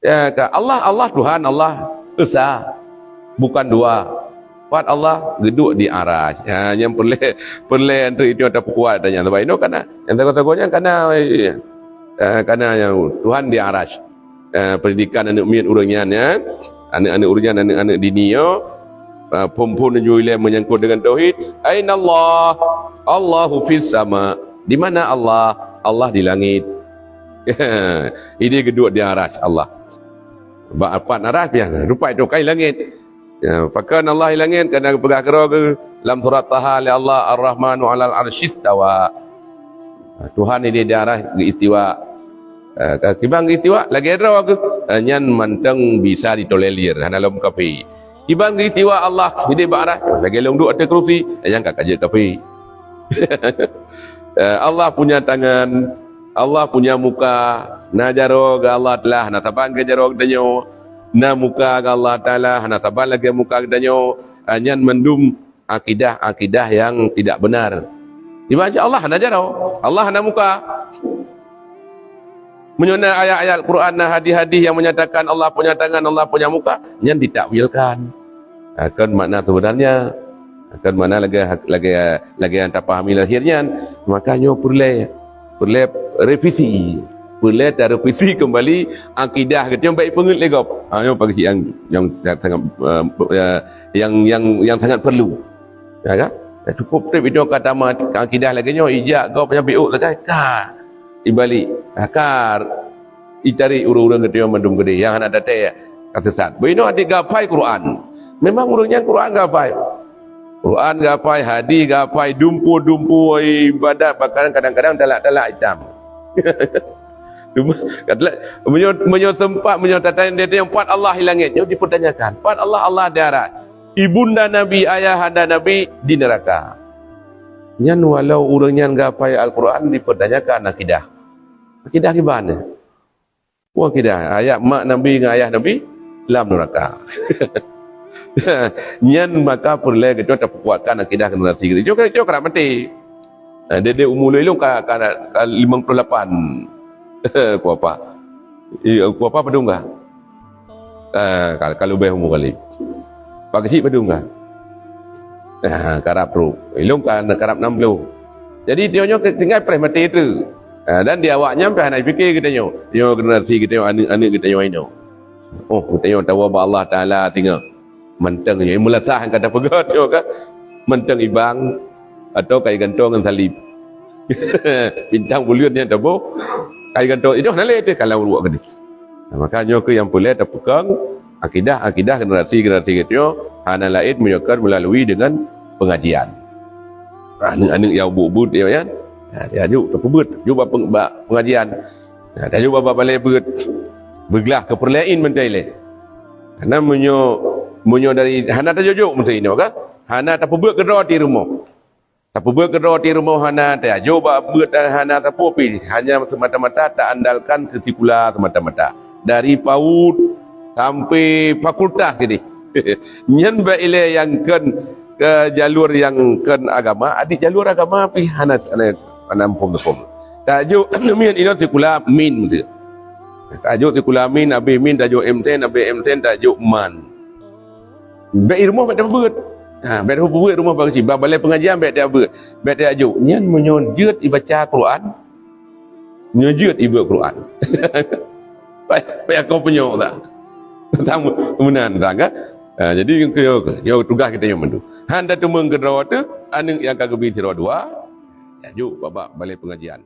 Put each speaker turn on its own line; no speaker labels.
Ya, Allah Tuhan, Allah Esa, bukan dua. Pat Allah geduk di aras. Yang perle antara itu ada kuat dan yang terbaik. Karena yang tergonya karena yang Tuhan di aras. Pendidikan anak mian urangnya, anak-anak urangnya, anak-anak dinio, pun juga menyangkut dengan tauhid. Aina Allah, Allahu fis sama. Di mana Allah? Allah di langit. Ini geduk di aras Allah. Apa aras biasa. Rupa itu kai langit. Ya, pakan Allah di langit kerana pegah ke dalam surat Taha Allah Ar-Rahmanu 'alal 'arsy istawa. Tuhan ini di aras istiwa. Kibang itiwa lagi ada aku nyan manteng bisa ditolerir dalam kafe. Kibang itiwa Allah jadi barah lagi lungdu ada kerusi yang kak aja kafe. Allah punya tangan, Allah punya muka, najaro ga Allah telah nasaban ke jaro danyo, na muka ga Allah taala nasaban lagi muka danyo, nyan mendum akidah yang tidak benar. Dibaca Allah najaro, Allah na muka. Menyona ayat-ayat Quran dan hadis-hadis yang menyatakan Allah punya tangan, Allah punya muka, yang ditakwilkan. Akan makna sebenarnya, akan makna lagi yang tak pahami lahirnya, makanya perlu revisi, perlu revisi kembali akidah kita yang baik pengut legap. Yang bagi yang sangat yang sangat perlu. Ya kan? Cukup video kata akidah lagi nyo ijak kau punya biuk lagi. Ibalik akar itari urang-urang gede mandum gede yang ada teh kasesat. Bino ada gapai Quran. Memang urangnya Quran gapai. Quran gapai, hadis gapai, dumpu ibadat bahkan kadang-kadang talak-talak hitam. Menyo sempat menyotakan dia yang empat Allah di langit. Dia dipertanyakan. Empat Allah di atas. Ibunda Nabi, ayahanda Nabi di neraka. Yang walau urangnya gapai Al-Quran dipertanyakan akidah. Akidah gimana? Wah akidah ayat mak Nabi dengan ayah Nabi dalam neraka. Nyan maka perlu kita terpuatkan akidah generasi kita. Jauh kerap mati. Dia umur lelong kan 58. Kuapa? Kuapa pedung kah? Kalau lebih umur kali. Pak kecil pedung kah? Karap tu. Lelong kan karap 60. Jadi dia tinggal pernah mati itu. Dan dia awaknya sampai nak fikir kita nyo. Yo generasi kita yo anak kita yo ini. Oh, kita yo tahu bahwa Allah Taala tinggal menteng yo mulasah kata pegot yo kan. Menteng ibang atau kai gantong dengan salib. Bintang buliannya tahu. Kai gantong itu nak leh kalau buat gini. Makanya ke yang boleh terpegang akidah generasi kita yo hana lain menyokar melalui dengan pengajian. Anak-anak yang bubut yo ya. Dia yuk terbut, yuk pengajian. Dia yuk balik bergelah ke perlain mentai le. Karena menyo dari hana tajuk mentai ini, maka hana tak buat kedua di rumah. Tak buat kedua di rumah hana dia yuk buat hana tak popi hanya semata-mata tak andalkan ketikula semata-mata. Dari PAUD sampai fakultas gini. Nyen ba ile yang ke jalur yang agama, adik jalur agama pi hana pom. Tajuk min ini sekula min tu. Tajuk sekula min abi min tajuk M10 abi M10 tajuk man. Baik rumah baik dapat. Baik dapat rumah bagi balai pengajian baik dapat. Baik tajuk nyan menyojut ibaca Quran. Menyojut ibu Quran. Baik kau punya tak. Tamu kemudian tak kan? Jadi yo tugas kita yang mendu. Handa tu menggerak tu anu yang kagak bi dua. Yuk babak balik pengajian.